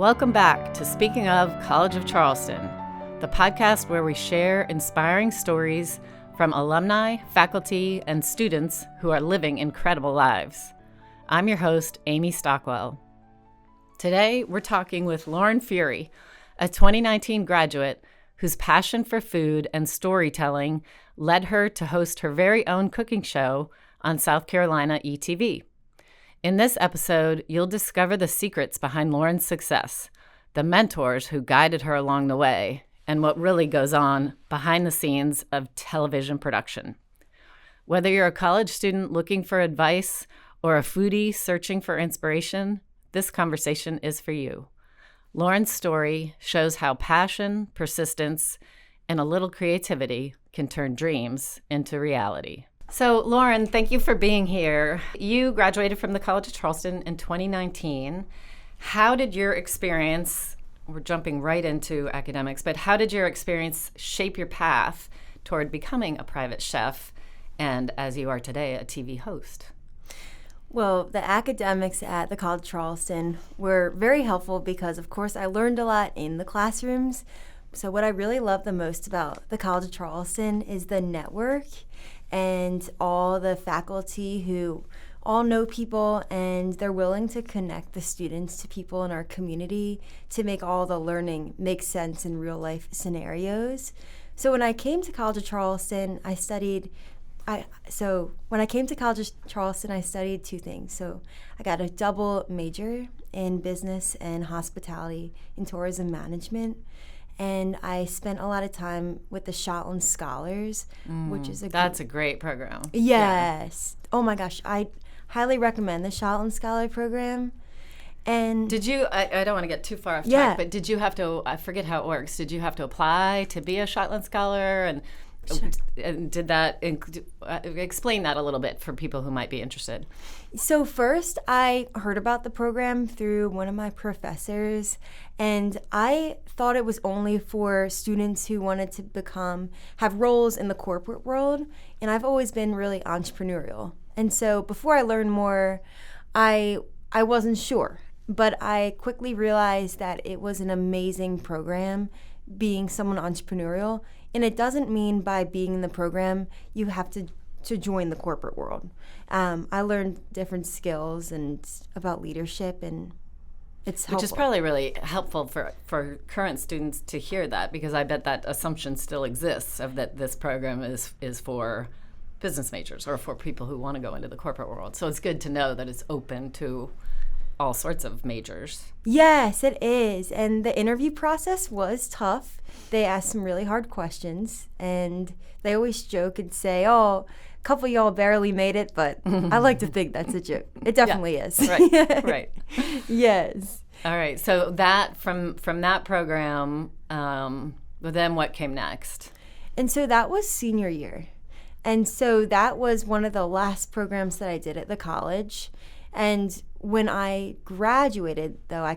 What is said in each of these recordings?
Welcome back to Speaking of College of Charleston, the podcast where we share inspiring stories from alumni, faculty, and students who are living incredible lives. I'm your host, Amy Stockwell. Today, we're talking with Lauren Furey, a 2019 graduate whose passion for food and storytelling led her to host her very own cooking show on South Carolina ETV. In this episode, you'll discover the secrets behind Lauren's success, the mentors who guided her along the way, and what really goes on behind the scenes of television production. Whether you're a college student looking for advice or a foodie searching for inspiration, this conversation is for you. Lauren's story shows how passion, persistence, and a little creativity can turn dreams into reality. So, Lauren, thank you for being here. You graduated from the College of Charleston in 2019. How did your experience, we're jumping right into academics, but how did your experience shape your path toward becoming a private chef and, as you are today, a TV host? Well, the academics at the College of Charleston were very helpful because, of course, I learned a lot in the classrooms. So what I really love the most about the College of Charleston is the network and all the faculty who all know people, and they're willing to connect the students to people in our community to make all the learning make sense in real life scenarios. So when I came to College of Charleston, I studied two things. So I got a double major in business and hospitality and tourism management. And I spent a lot of time with the Shotland Scholars, which is a great program. Yes. Yeah. Oh my gosh, I highly recommend the Shotland Scholar program. And did you? I don't want to get too far off track, but did you have to? I forget how it works. Did you have to apply to be a Shotland Scholar? And did that explain that a little bit for people who might be interested? So first, I heard about the program through one of my professors, and I thought it was only for students who wanted to have roles in the corporate world, and I've always been really entrepreneurial. And so before I learned more, I wasn't sure, but I quickly realized that it was an amazing program, being someone entrepreneurial. And it doesn't mean by being in the program you have to join the corporate world. I learned different skills and about leadership, and it's helpful. Which is probably really helpful for current students to hear that, because I bet that assumption still exists of that this program is for business majors or for people who want to go into the corporate world. So it's good to know that it's open to all sorts of majors. Yes, it is. And the interview process was tough. They asked some really hard questions, and they always joke and say, oh, a couple of y'all barely made it, but I like to think that's a joke. It definitely is. Right. Yes. All right. So that from that program, then what came next? And so that was senior year. And so that was one of the last programs that I did at the college. And when I graduated, though, I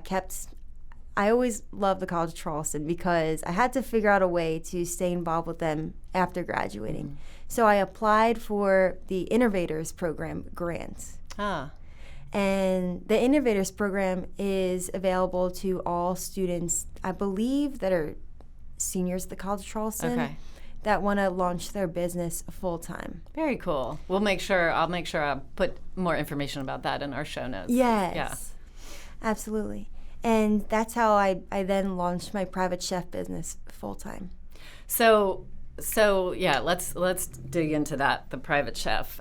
always loved the College of Charleston because I had to figure out a way to stay involved with them after graduating. Mm-hmm. So I applied for the Innovators Program grants. And the Innovators Program is available to all students, I believe, that are seniors at the College of Charleston. That want to launch their business full time. Very cool. I'll make sure I put more information about that in our show notes. Yes. Yeah. Absolutely. And that's how I then launched my private chef business full time. So yeah, let's dig into that, the private chef.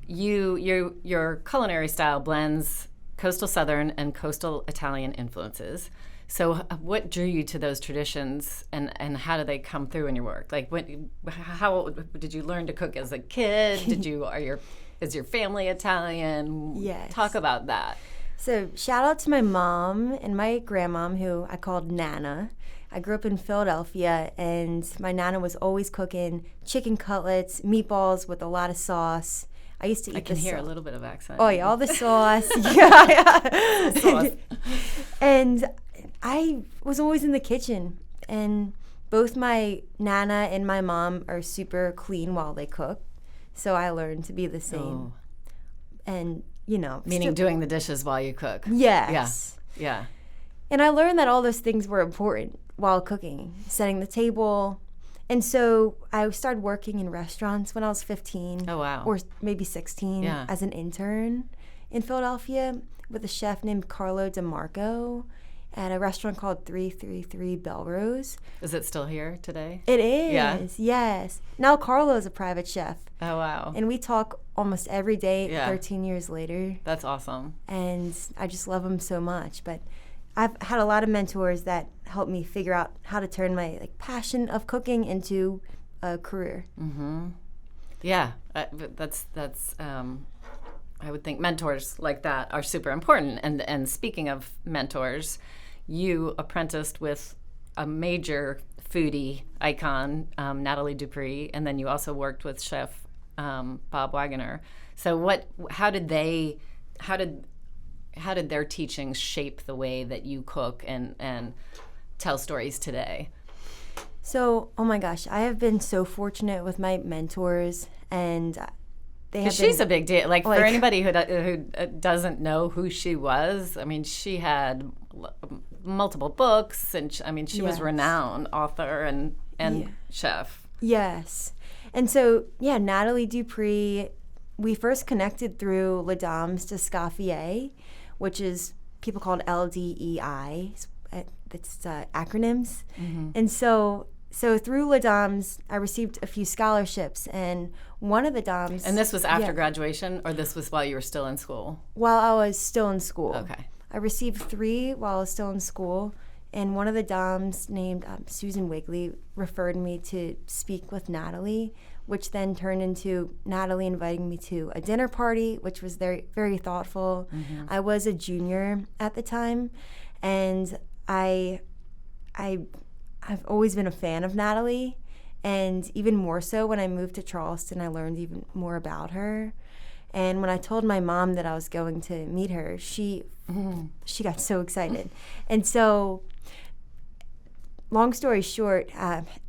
Your culinary style blends coastal Southern and coastal Italian influences. So what drew you to those traditions, and how do they come through in your work? Like, how did you learn to cook as a kid? Is your family Italian? Yes. Talk about that. So shout out to my mom and my grandmom, who I called Nana. I grew up in Philadelphia, and my Nana was always cooking chicken cutlets, meatballs with a lot of sauce. I used to eat. I can hear a little bit of accent. Oh yeah, all the sauce. Yeah. Sauce. And I was always in the kitchen, and both my Nana and my mom are super clean while they cook, so I learned to be the same. And meaning doing the dishes while you cook. Yes. Yeah. And I learned that all those things were important while cooking, setting the table. And so I started working in restaurants when I was 15. Oh, wow. Or maybe 16 Yeah. as an intern in Philadelphia with a chef named Carlo DeMarco at a restaurant called 333 Belrose. Is it still here today? It is, Yeah. yes. Now Carlo's a private chef. Oh, wow. And we talk almost every day, Yeah. 13 years later. That's awesome. And I just love him so much. But I've had a lot of mentors that helped me figure out how to turn my passion of cooking into a career. Mm-hmm. Yeah, that's I would think mentors like that are super important. And speaking of mentors, you apprenticed with a major foodie icon, Natalie Dupree, and then you also worked with Chef Bob Wagoner. So how did their teachings shape the way that you cook and tell stories today? So, oh my gosh, I have been so fortunate with my mentors, and they have been. She's a big deal. For anybody who doesn't know who she was, I mean, she had multiple books, and she was renowned author and chef. Yes, and so Natalie Dupree. We first connected through Les Dames de Scaffier, which is people called LDEI. It's acronyms. Mm-hmm. And so through Les Dames, I received a few scholarships, and one of the dames. And this was after graduation, or this was while you were still in school? While I was still in school. Okay. I received 3 while I was still in school, and one of the dames named Susan Wigley referred me to speak with Natalie, which then turned into Natalie inviting me to a dinner party, which was very, very thoughtful. Mm-hmm. I was a junior at the time, and I've always been a fan of Natalie, and even more so when I moved to Charleston, I learned even more about her. And when I told my mom that I was going to meet her, she got so excited. And so, long story short,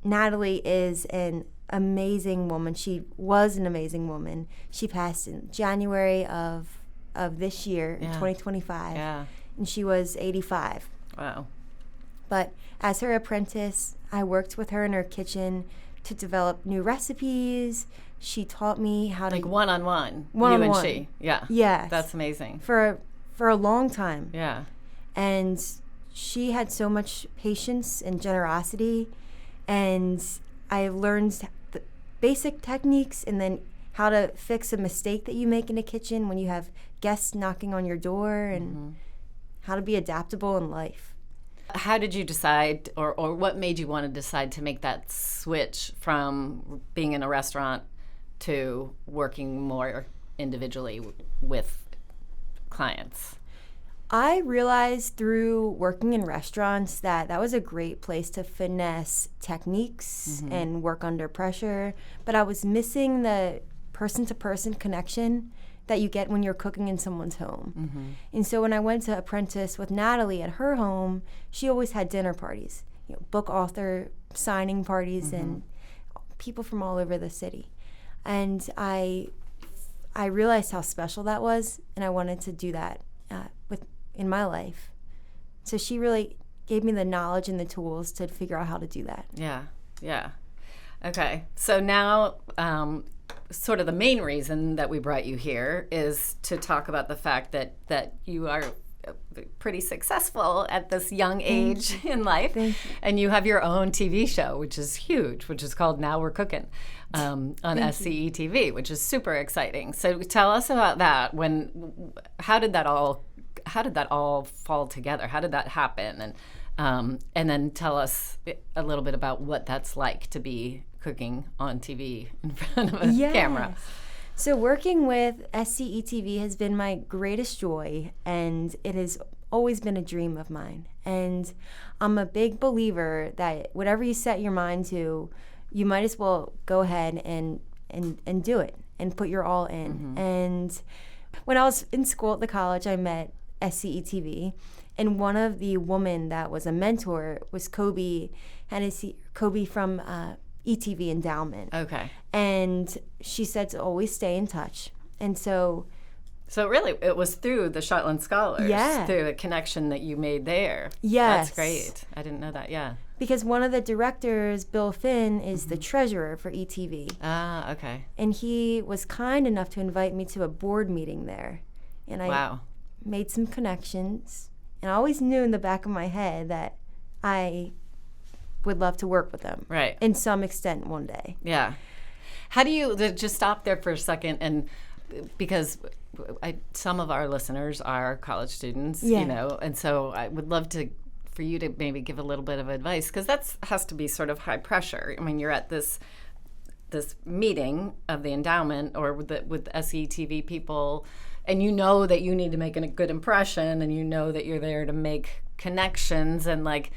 Natalie is an amazing woman. She was an amazing woman. She passed in January of this year, 2025. Yeah. And she was 85. Wow. But as her apprentice, I worked with her in her kitchen to develop new recipes. She taught me how to one-on-one. One-on-one. You and she. Yeah. Yes. That's amazing. For a long time. Yeah. And she had so much patience and generosity, and I learned the basic techniques and then how to fix a mistake that you make in a kitchen when you have guests knocking on your door, and how to be adaptable in life. How did you decide, or what made you want to decide to make that switch from being in a restaurant to working more individually with clients? I realized through working in restaurants that was a great place to finesse techniques and work under pressure, but I was missing the person-to-person connection that you get when you're cooking in someone's home. Mm-hmm. And so when I went to apprentice with Natalie at her home, she always had dinner parties, book author signing parties, and people from all over the city. And I realized how special that was, and I wanted to do that in my life. So she really gave me the knowledge and the tools to figure out how to do that. Yeah. Okay. So now, sort of the main reason that we brought you here is to talk about the fact that you are pretty successful at this young age in life. And you have your own TV show, which is huge, which is called Now We're Cookin, on SCETV, which is super exciting. So tell us about that. How did that all fall together? How did that happen? And then tell us a little bit about what that's like to be cooking on TV in front of a camera. So working with SCETV has been my greatest joy, and it has always been a dream of mine. And I'm a big believer that whatever you set your mind to, you might as well go ahead and do it and put your all in. Mm-hmm. And when I was in school at the college, I met SCETV, and one of the women that was a mentor was Kobe from ETV Endowment. Okay. And she said to always stay in touch. And so So really, it was through the Shotland Scholars, Yeah. through the connection that you made there. Yes. That's great. I didn't know that, yeah. Because one of the directors, Bill Finn, is the treasurer for ETV. Ah, okay. And he was kind enough to invite me to a board meeting there. And I made some connections. And I always knew in the back of my head that I would love to work with them. Right. In some extent one day. Yeah. How do you, just stop there for a second, and because some of our listeners are college students, Yeah. you know, and so I would love for you to maybe give a little bit of advice, because that has to be sort of high pressure. I mean, you're at this meeting of the endowment or with SCETV people, and you know that you need to make a good impression, and you know that you're there to make connections, and like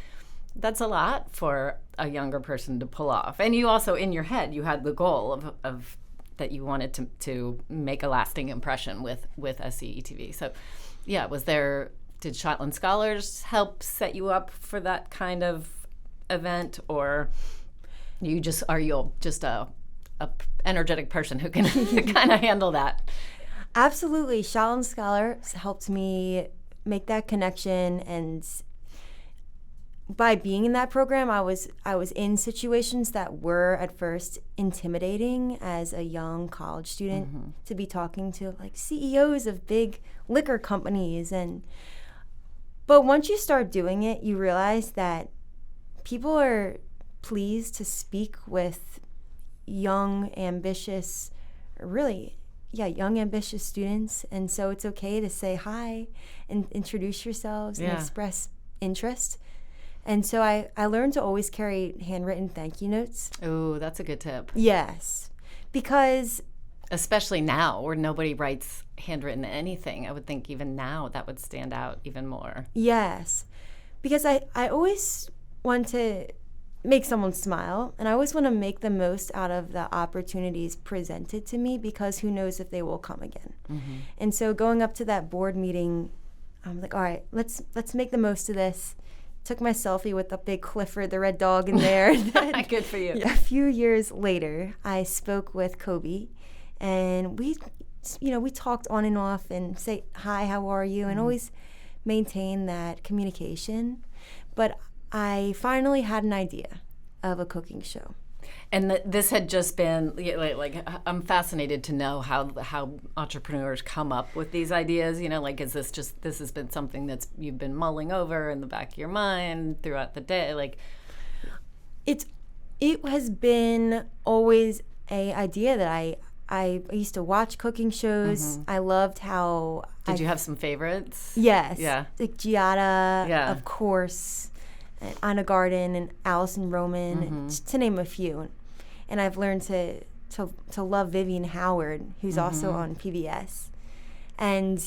that's a lot for a younger person to pull off. And you also, in your head, you had the goal of that you wanted to make a lasting impression with SCETV. So, yeah, did Shotland Scholars help set you up for that kind of event, or are you just a energetic person who can kind of handle that? Absolutely. Shotland Scholars helped me make that connection, and by being in that program, I was in situations that were at first intimidating as a young college student, to be talking to like CEOs of big liquor companies, but once you start doing it, you realize that people are pleased to speak with young, ambitious students, and so it's okay to say hi and introduce yourselves and express interest. And so I learned to always carry handwritten thank you notes. Oh, that's a good tip. Yes, because especially now where nobody writes handwritten anything, I would think even now that would stand out even more. Yes, because I always want to make someone smile, and I always want to make the most out of the opportunities presented to me, because who knows if they will come again. And so going up to that board meeting, I'm like, all right, let's make the most of this. Took my selfie with the big Clifford, the red dog, in there. Good for you. A few years later, I spoke with Kobe, and we talked on and off and say, hi, how are you? And always maintain that communication. But I finally had an idea of a cooking show. And this had just been, like, I'm fascinated to know how entrepreneurs come up with these ideas. You know, like, this has been something that's you've been mulling over in the back of your mind throughout the day? Like, it has been always a idea that I used to watch cooking shows. I loved how. Did you have some favorites? Yes. Yeah. Like Giada, of course, and Anna Garden and Allison Roman, just to name a few. And I've learned to love Vivian Howard, who's also on PBS. And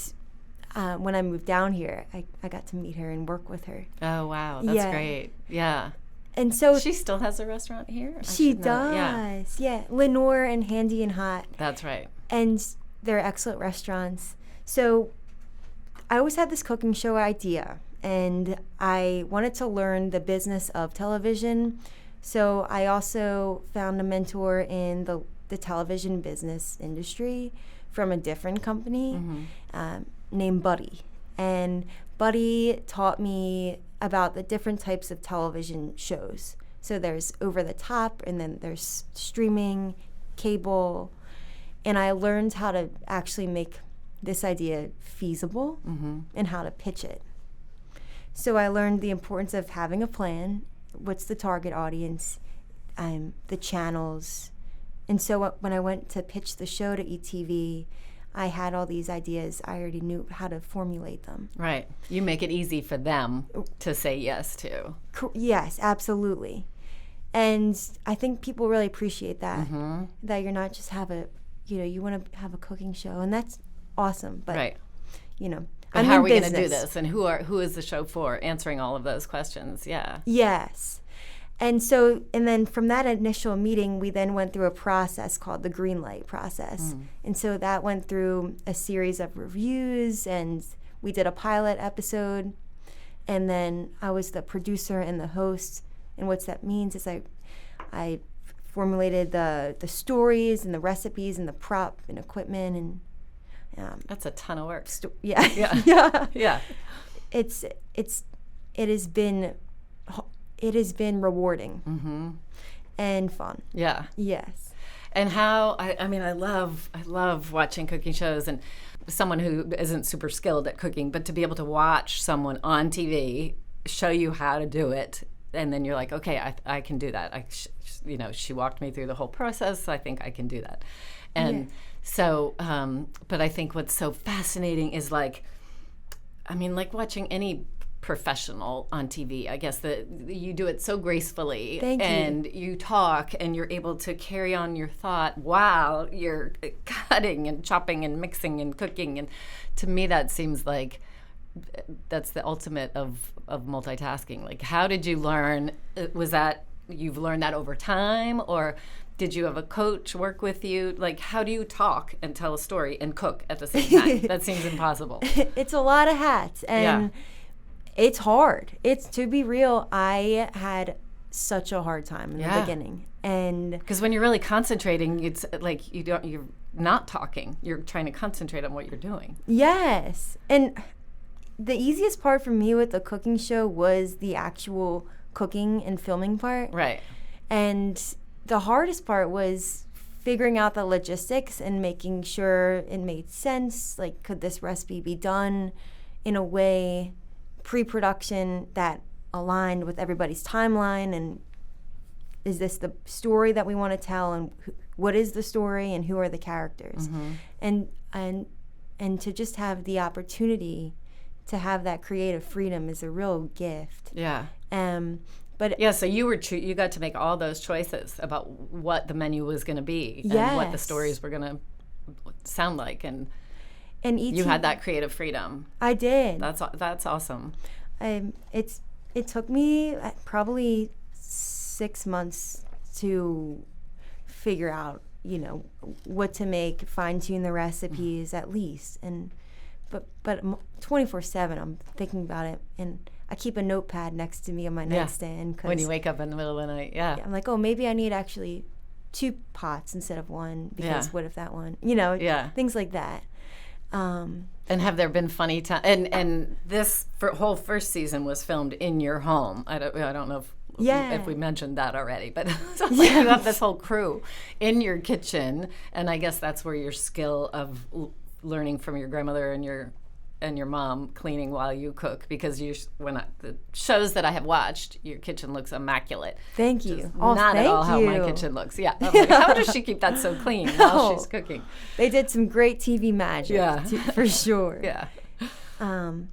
when I moved down here, I got to meet her and work with her. Oh, wow. That's great. Yeah. And so she still has a restaurant here? She does. Yeah. Lenore and Handy and Hot. That's right. And they're excellent restaurants. So I always had this cooking show idea, and I wanted to learn the business of television. So I also found a mentor in the television business industry from a different company named Buddy. And Buddy taught me about the different types of television shows. So there's over the top, and then there's streaming, cable. And I learned how to actually make this idea feasible and how to pitch it. So I learned the importance of having a plan. What's the target audience, the channels. And so when I went to pitch the show to ETV, I had all these ideas. I already knew how to formulate them. Right. You make it easy for them to say yes to. Yes, absolutely. And I think people really appreciate that, that you're not just you want to have a cooking show, and that's awesome. But, But how are we going to do this? And who is the show for? Answering all of those questions, yeah. Yes. And then from that initial meeting, we then went through a process called the green light process. And so that went through a series of reviews, and we did a pilot episode. And then I was the producer and the host. And what that means is I formulated the stories and the recipes and the prop and equipment, That's a ton of work. Yeah. Yeah. Yeah. It has been rewarding and fun. Yeah. Yes. And how I mean I love watching cooking shows, and someone who isn't super skilled at cooking, but to be able to watch someone on TV show you how to do it, and then you're like, okay, I can do that. She walked me through the whole process, so I think I can do that. And so, but I think what's so fascinating is like watching any professional on TV. I guess that you do it so gracefully. Thank you. And you talk, and you're able to carry on your thought while you're cutting and chopping and mixing and cooking. And to me, that seems like that's the ultimate of multitasking. Like, how did you learn? Was that you've learned that over time, or did you have a coach work with you? Like, how do you talk and tell a story and cook at the same time? That seems impossible. It's a lot of hats, and it's hard. It's, to be real, I had such a hard time in the beginning. And because when you're really concentrating, it's like you're not talking. You're trying to concentrate on what you're doing. Yes. And the easiest part for me with the cooking show was the actual cooking and filming part. Right. And the hardest part was figuring out the logistics and making sure it made sense. Like, could this recipe be done in a way pre-production that aligned with everybody's timeline, and is this the story that we want to tell, and what is the story, and who are the characters? And to just have the opportunity to have that creative freedom is a real gift. Yeah. But so you got to make all those choices about what the menu was going to be and what the stories were going to sound like, and you had that creative freedom. I did. That's awesome. It took me probably 6 months to figure out, what to make, fine-tune the recipes at least, but 24/7 I'm thinking about it, and I keep a notepad next to me on my nightstand. When you wake up in the middle of the night, I'm like, oh, maybe I need actually 2 pots instead of 1, because what if that one, things like that. And have there been funny times? And this whole first season was filmed in your home. I don't know if we mentioned that already, but you have this whole crew in your kitchen, and I guess that's where your skill of learning from your grandmother and your mom cleaning while you cook, because the shows that I have watched, your kitchen looks immaculate. Thank you. Not at all how my kitchen looks. Yeah. I'm like, how does she keep that so clean while she's cooking? They did some great TV magic, for sure. Yeah. And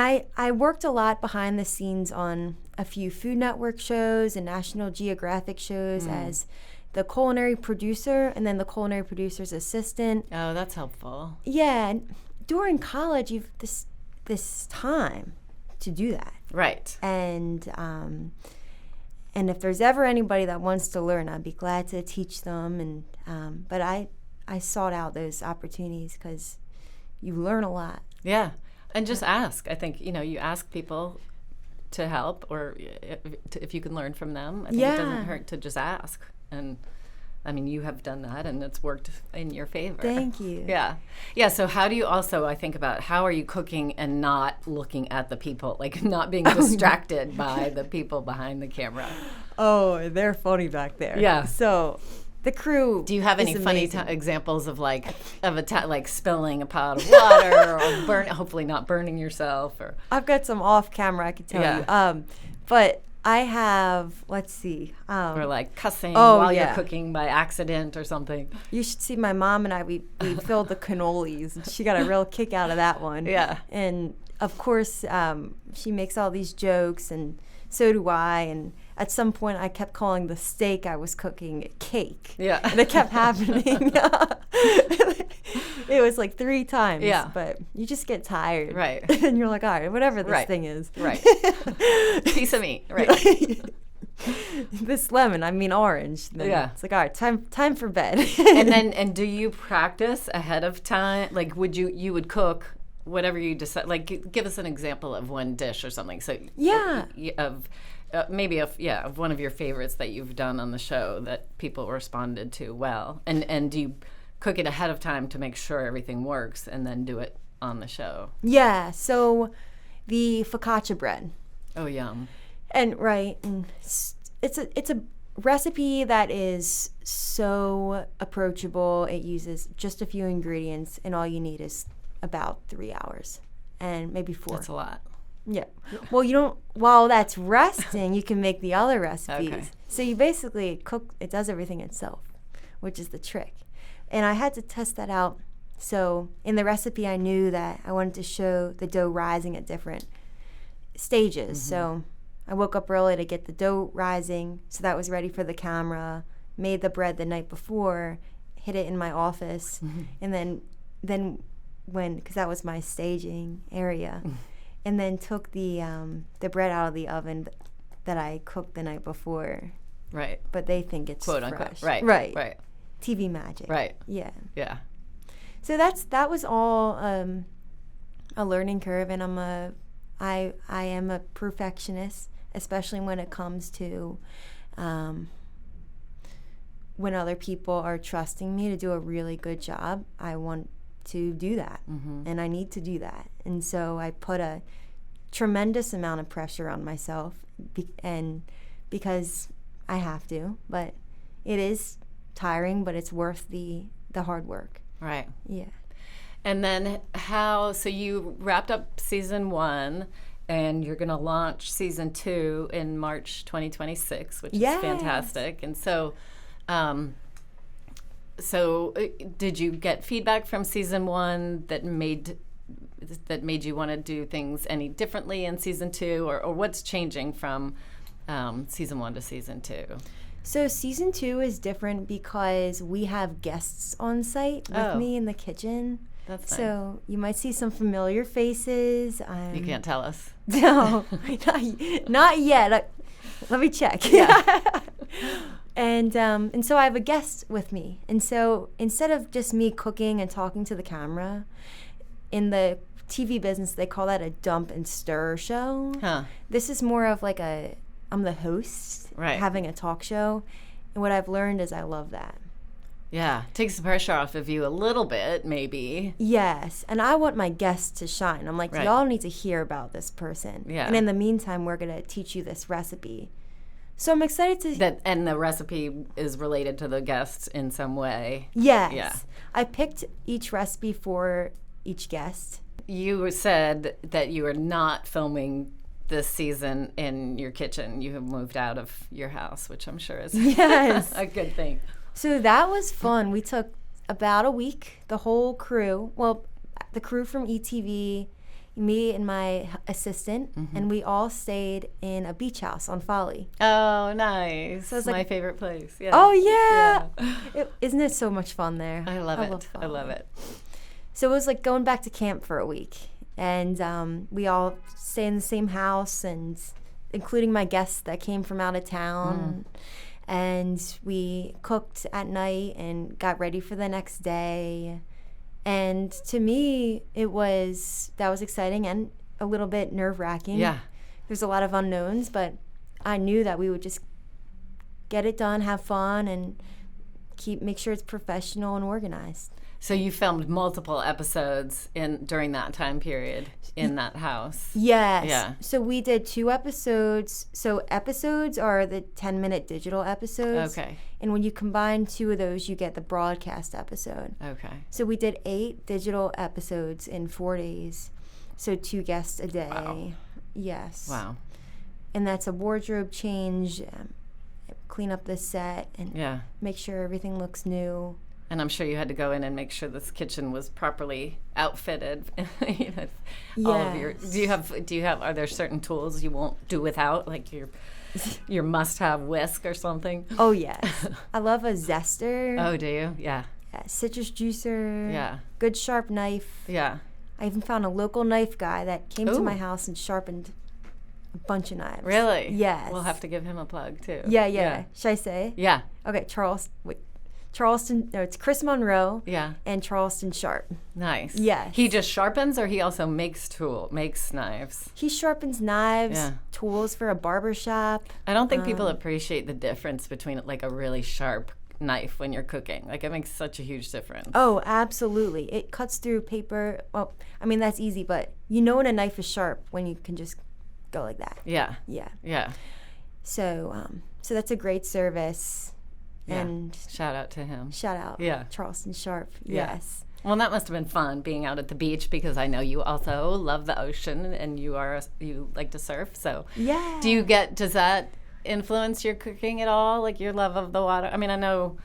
I worked a lot behind the scenes on a few Food Network shows and National Geographic shows as the culinary producer, and then the culinary producer's assistant. Oh, that's helpful. Yeah. And during college, you've this time to do that. Right. And if there's ever anybody that wants to learn, I'd be glad to teach them. And but I sought out those opportunities because you learn a lot. Yeah. And just ask. I think, you ask people to help, or if you can learn from them. I think it doesn't hurt to just ask. And I mean, you have done that, and it's worked in your favor. Thank you. Yeah. Yeah, so how do you also, I think about, how are you cooking and not looking at the people, like not being distracted by the people behind the camera? Oh, they're funny back there. Yeah. So the crew. Do you have any funny examples of like spilling a pot of water, or hopefully not burning yourself? Or I've got some off camera I could tell you. But I have, let's see. Or like cussing while you're cooking by accident or something. You should see my mom and I, we filled the cannolis, and she got a real kick out of that one. Yeah. And of course, she makes all these jokes, and so do I. And at some point, I kept calling the steak I was cooking cake. Yeah. And it kept happening. It was like 3 times. Yeah. But you just get tired. Right. And you're like, all right, whatever this thing is. Right. Piece of meat. Right. This lemon, orange. Then it's like, all right, time for bed. And do you practice ahead of time? Like, you would cook whatever you decide? Like, give us an example of one dish or something. So of one of your favorites that you've done on the show that people responded to well. And do you cook it ahead of time to make sure everything works and then do it on the show. Yeah, so the focaccia bread. Oh, yum. And it's a recipe that is so approachable. It uses just a few ingredients, and all you need is about 3 hours and maybe 4. That's a lot. Yeah. Well, while that's resting, you can make the other recipes. Okay. So you basically cook, it does everything itself, which is the trick. And I had to test that out. So in the recipe, I knew that I wanted to show the dough rising at different stages. Mm-hmm. So I woke up early to get the dough rising, so that was ready for the camera, made the bread the night before, hid it in my office, and then because that was my staging area, and then took the bread out of the oven that I cooked the night before. Right. But they think it's quote fresh. unquote. Right. Right. Right. TV magic. Right. Yeah. Yeah. So that was all a learning curve, and I am a perfectionist, especially when it comes to when other people are trusting me to do a really good job. I want to do that, and I need to do that. And so I put a tremendous amount of pressure on myself, because I have to, but it is tiring, but it's worth the hard work. Right. Yeah. And then so you wrapped up season 1, and you're going to launch season 2 in March 2026, which is fantastic. And so, did you get feedback from season 1 that made you want to do things any differently in season 2, or what's changing from season 1 to season 2? So season 2 is different because we have guests on site with me in the kitchen. That's nice. So you might see some familiar faces. You can't tell us. No, not yet. Let me check. Yeah. And so I have a guest with me. And so instead of just me cooking and talking to the camera, in the TV business they call that a dump and stir show. Huh. This is more of like I'm the host, right, having a talk show. And what I've learned is I love that. Yeah, takes the pressure off of you a little bit, maybe. Yes, and I want my guests to shine. I'm like, right, y'all need to hear about this person. Yeah. And in the meantime, we're going to teach you this recipe. So I'm excited to... And the recipe is related to the guests in some way. Yes. Yeah. I picked each recipe for each guest. You said that you are not filming this season in your kitchen. You have moved out of your house, which I'm sure is yes, a good thing. So that was fun. We took about a week, the whole crew, the crew from ETV, me and my assistant, and we all stayed in a beach house on Folly. Oh, nice. So it's my favorite place. Yeah. Oh, yeah. Isn't it so much fun there? I love it. I love it. So it was like going back to camp for a week. And we all stay in the same house, and including my guests that came from out of town. And we cooked at night and got ready for the next day. And to me, that was exciting and a little bit nerve-wracking. Yeah. There's a lot of unknowns, but I knew that we would just get it done, have fun, and make sure it's professional and organized. So you filmed multiple episodes during that time period in that house. Yes. Yeah. So we did 2 episodes. So episodes are the 10-minute digital episodes. Okay. And when you combine 2 of those, you get the broadcast episode. Okay. So we did 8 digital episodes in 4 days. So 2 guests a day. Wow. Yes. Wow. And that's a wardrobe change, clean up the set, and make sure everything looks new. And I'm sure you had to go in and make sure this kitchen was properly outfitted. All of your. Do you have? Are there certain tools you won't do without, like your must-have whisk or something? Oh yes, I love a zester. Oh, do you? Yeah. Citrus juicer. Yeah. Good sharp knife. Yeah. I even found a local knife guy that came to my house and sharpened a bunch of knives. Really? Yes. We'll have to give him a plug too. Yeah. Should I say? Yeah. Okay, Charleston, no, it's Chris Monroe. Yeah. And Charleston Sharp. Nice. Yes. He just sharpens, or he also makes knives? He sharpens knives, tools for a barber shop. I don't think people appreciate the difference between like a really sharp knife when you're cooking. Like, it makes such a huge difference. Oh, absolutely. It cuts through paper. Well, I mean, that's easy, but you know when a knife is sharp when you can just go like that. Yeah. Yeah. Yeah. So that's a great service. Yeah. And shout out to him. Shout out. Yeah. Charleston Sharp. Yeah. Yes. Well, that must have been fun being out at the beach, because I know you also love the ocean and you like to surf. So yeah. Does that influence your cooking at all? Like your love of the water? I mean, I know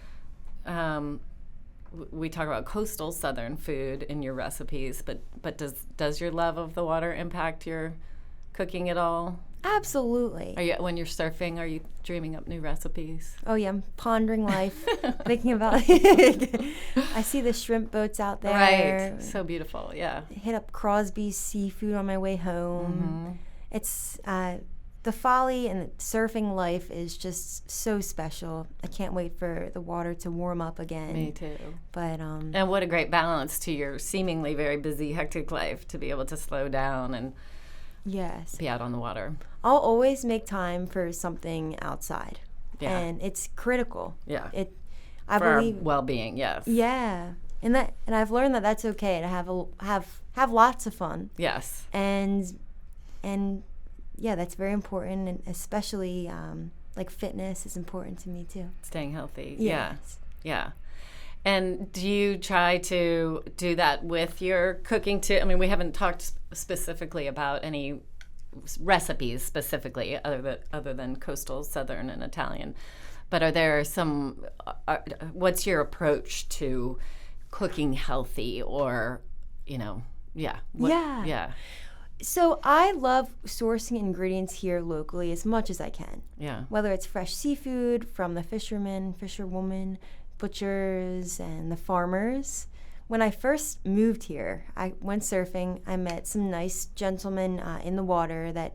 we talk about coastal Southern food in your recipes, but does your love of the water impact your cooking at all? Absolutely. When you're surfing, are you dreaming up new recipes? Oh yeah, I'm pondering life, thinking about it. I see the shrimp boats out there. Right, so beautiful. Yeah. Hit up Crosby's Seafood on my way home. Mm-hmm. It's the folly and surfing life is just so special. I can't wait for the water to warm up again. Me too. But and what a great balance to your seemingly very busy, hectic life, to be able to slow down and yes, be out on the water. I'll always make time for something outside. Yeah. And it's critical. Yeah. I for believe our well-being, yes. Yeah. And I've learned that that's okay to have lots of fun. Yes. And yeah, that's very important, and especially like fitness is important to me too. Staying healthy. Yes. Yeah. And do you try to do that with your cooking too? I mean, we haven't talked specifically about any recipes specifically other than coastal Southern and Italian. But are there some, what's your approach to cooking healthy or, yeah. Yeah. So I love sourcing ingredients here locally as much as I can. Yeah. Whether it's fresh seafood from the fishermen, fisherwoman, butchers, and the farmers. When I first moved here, I went surfing. I met some nice gentlemen in the water that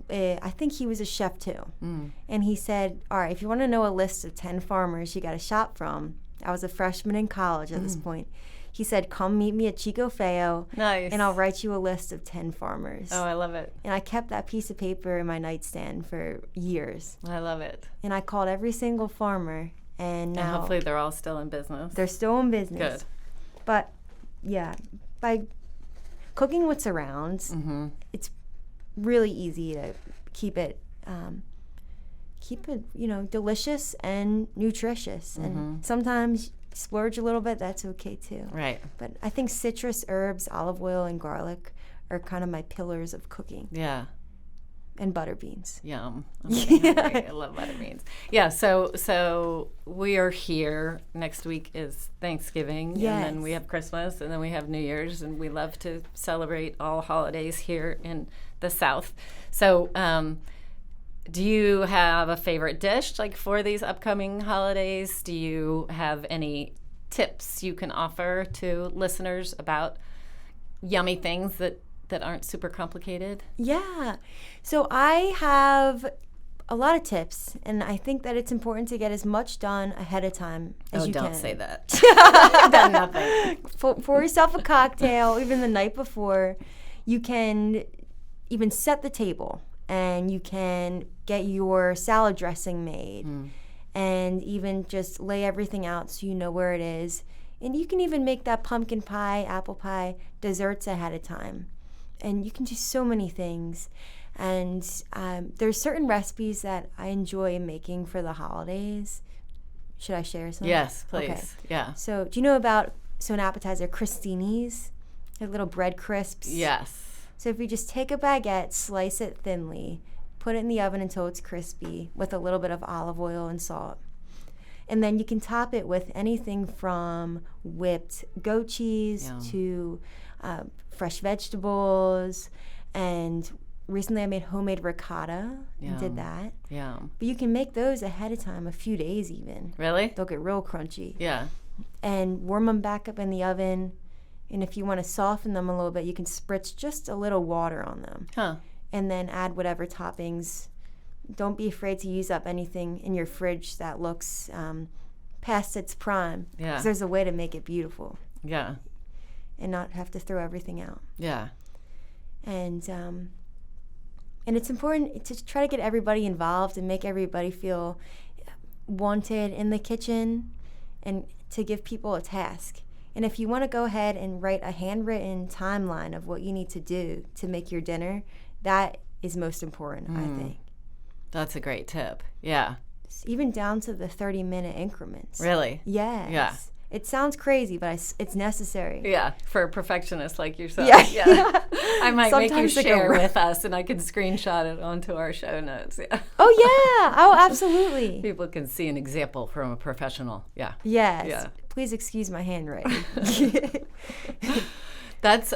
I think he was a chef too. Mm. And he said, all right, if you want to know a list of 10 farmers you got to shop from, I was a freshman in college at this point. He said, come meet me at Chico Feo. Nice. And I'll write you a list of 10 farmers. Oh, I love it. And I kept that piece of paper in my nightstand for years. I love it. And I called every single farmer. And now hopefully they're all still in business. They're still in business. Good. But yeah, by cooking what's around, it's really easy to keep it delicious and nutritious. And sometimes splurge a little bit, that's okay too. Right. But I think citrus, herbs, olive oil, and garlic are kind of my pillars of cooking. Yeah. And butter beans. Yum. I love butter beans. Yeah, so we are here. Next week is Thanksgiving. Yes. And then we have Christmas, and then we have New Year's, and we love to celebrate all holidays here in the South. So do you have a favorite dish, like, for these upcoming holidays? Do you have any tips you can offer to listeners about yummy things that aren't super complicated? Yeah. So I have a lot of tips, and I think that it's important to get as much done ahead of time as you can. Oh, don't say that. I've done nothing. Pour yourself a cocktail, even the night before. You can even set the table, and you can get your salad dressing made, and even just lay everything out so you know where it is. And you can even make that pumpkin pie, apple pie, desserts ahead of time. And you can do so many things. And there's certain recipes that I enjoy making for the holidays. Should I share some? Yes, please. Okay. Yeah. So do you know about an appetizer, crostinis? They're little bread crisps. Yes. So if you just take a baguette, slice it thinly, put it in the oven until it's crispy with a little bit of olive oil and salt. And then you can top it with anything from whipped goat cheese to fresh vegetables. And recently I made homemade ricotta and did that. Yeah. But you can make those ahead of time, a few days even. Really? They'll get real crunchy. Yeah. And warm them back up in the oven. And if you want to soften them a little bit, you can spritz just a little water on them. Huh. And then add whatever toppings. Don't be afraid to use up anything in your fridge that looks past its prime. Yeah. 'Cause there's a way to make it beautiful. Yeah. And not have to throw everything out. Yeah. And it's important to try to get everybody involved and make everybody feel wanted in the kitchen and to give people a task. And if you want to go ahead and write a handwritten timeline of what you need to do to make your dinner, that is most important, I think. That's a great tip. Yeah. Even down to the 30-minute increments. Really? Yes. Yeah. It sounds crazy, but it's necessary. Yeah, for a perfectionist like yourself. Yeah. I might Sometimes make you share with us, and I can screenshot it onto our show notes. Yeah. Oh, yeah. Oh, absolutely. People can see an example from a professional. Yeah. Yes. Yeah. Please excuse my handwriting. That's,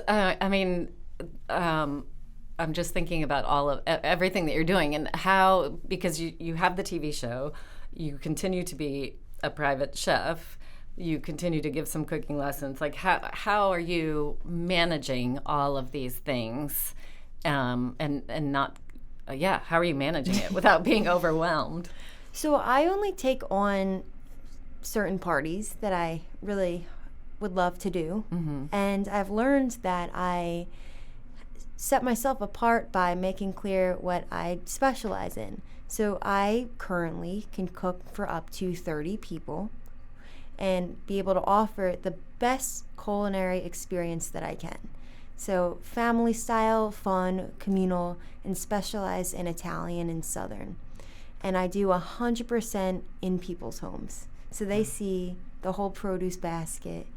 I'm just thinking about all of everything that you're doing and how, because you have the TV show, you continue to be a private chef, you continue to give some cooking lessons. Like, how are you managing all of these things, and not, how are you managing it without being overwhelmed? So I only take on certain parties that I really would love to do, and I've learned that I set myself apart by making clear what I specialize in. So I currently can cook for up to 30 people and be able to offer the best culinary experience that I can. So family style, fun, communal, and specialized in Italian and Southern. And I do 100% in people's homes. So they see the whole produce basket,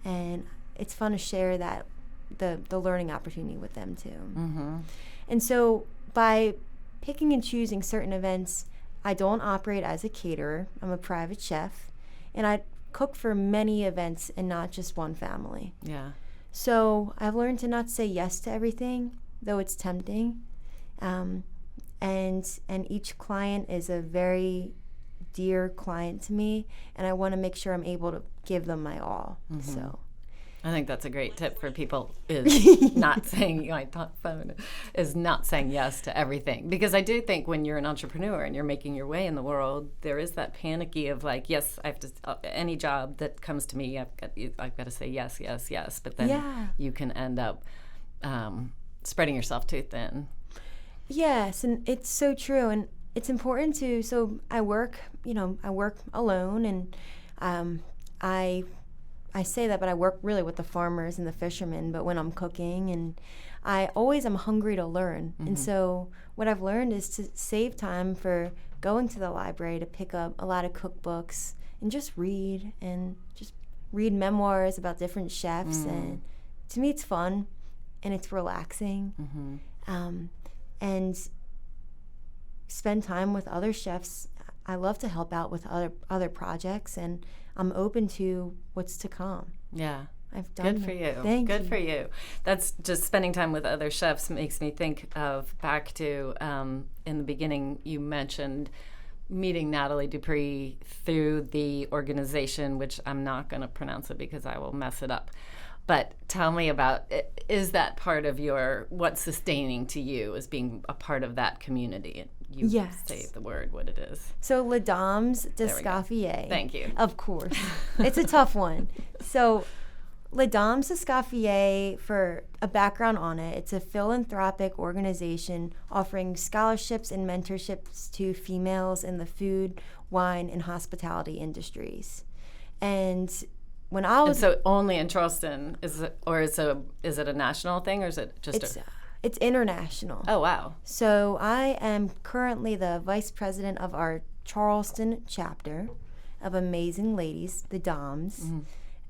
and it's fun to share that the learning opportunity with them too. And so by picking and choosing certain events, I don't operate as a caterer. I'm a private chef, and I cook for many events and not just one family. Yeah. So I've learned to not say yes to everything, though it's tempting. And each client is a very dear client to me, and I want to make sure I'm able to give them my all. So I think that's a great tip for people, is not saying, is not saying yes to everything. Because I do think when you're an entrepreneur and you're making your way in the world, there is that panicky of like, yes, I have to, any job that comes to me, I've got to say yes, yes, yes. But then you can end up spreading yourself too thin. Yes, and it's so true. And it's important to, so I work alone, and I say that, but I work really with the farmers and the fishermen, but when I'm cooking, and I always am hungry to learn. And so what I've learned is to save time for going to the library to pick up a lot of cookbooks and just read memoirs about different chefs. And to me, it's fun and it's relaxing. And spend time with other chefs. I love to help out with other projects, and I'm open to what's to come. Yeah. I've done Good for you. Thank you. Good for you. That's just spending time with other chefs makes me think of back to in the beginning you mentioned meeting Natalie Dupree through the organization, which I'm not going to pronounce it because I will mess it up. But tell me about, is that part of what's sustaining to you as being a part of that community? You say the word, what it is. So Les Dames d'Escoffier. Thank you. Of course. It's a tough one. So Les Dames d'Escoffier, for a background on it, it's a philanthropic organization offering scholarships and mentorships to females in the food, wine, and hospitality industries. And when I was... And so only in Charleston, is it a national thing, or is it just It's international. Oh, wow. So I am currently the vice president of our Charleston chapter of amazing ladies, the Dames.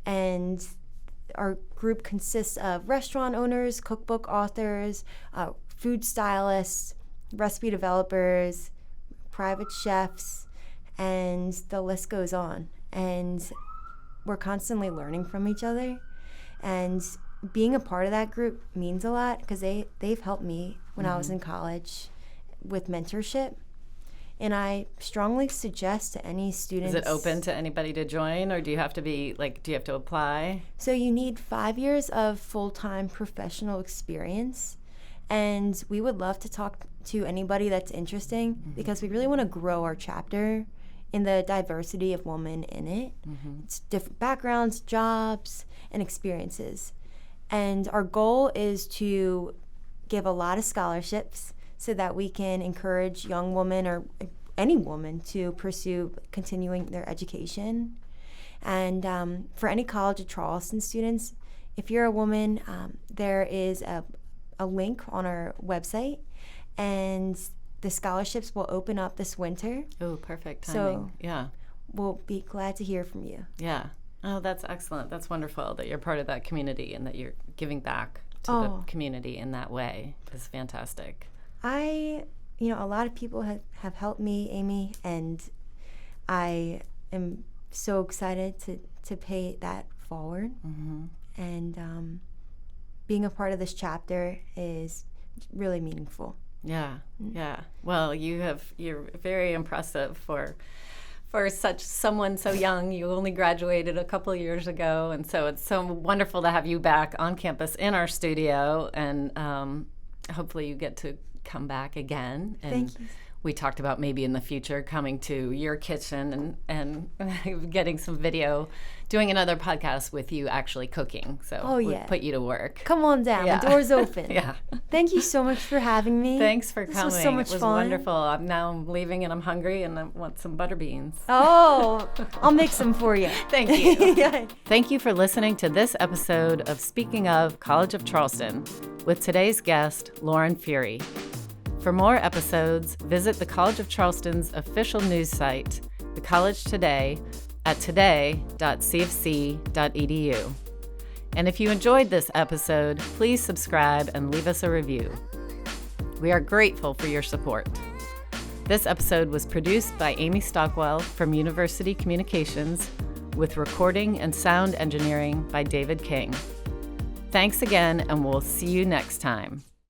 And our group consists of restaurant owners, cookbook authors, food stylists, recipe developers, private chefs, and the list goes on. And we're constantly learning from each other. And being a part of that group means a lot because they've helped me when I was in college with mentorship. And I strongly suggest to any students... Is it open to anybody to join, or do you have to apply? So you need 5 years of full-time professional experience. And we would love to talk to anybody that's interesting because we really want to grow our chapter in the diversity of women in it. It's different backgrounds, jobs, and experiences. And our goal is to give a lot of scholarships so that we can encourage young women or any woman to pursue continuing their education. And for any College of Charleston students, if you're a woman, there is a link on our website, and the scholarships will open up this winter. Oh, perfect So timing. Yeah. we'll be glad to hear from you. Yeah. Oh, that's excellent. That's wonderful that you're part of that community and that you're giving back to the community in that way. It's fantastic. A lot of people have helped me, Amy, and I am so excited to pay that forward. Mm-hmm. And being a part of this chapter is really meaningful. Yeah, yeah. Well, you're very impressive for someone so young. You only graduated a couple of years ago, and so it's so wonderful to have you back on campus in our studio, and hopefully you get to come back again. And Thank you. We talked about maybe in the future coming to your kitchen and getting some video, doing another podcast with you actually cooking. So we'll put you to work. Come on down. Yeah. The door's open. Yeah. Thank you so much for having me. Thanks for coming. This was so much It was fun. wonderful. I'm leaving and I'm hungry and I want some butter beans. Oh, I'll make some for you. Thank you. Yeah. Thank you for listening to this episode of Speaking of College of Charleston with today's guest, Lauren Furey. For more episodes, visit the College of Charleston's official news site, The College Today, at today.cofc.edu. And if you enjoyed this episode, please subscribe and leave us a review. We are grateful for your support. This episode was produced by Amy Stockwell from University Communications, with recording and sound engineering by David King. Thanks again, and we'll see you next time.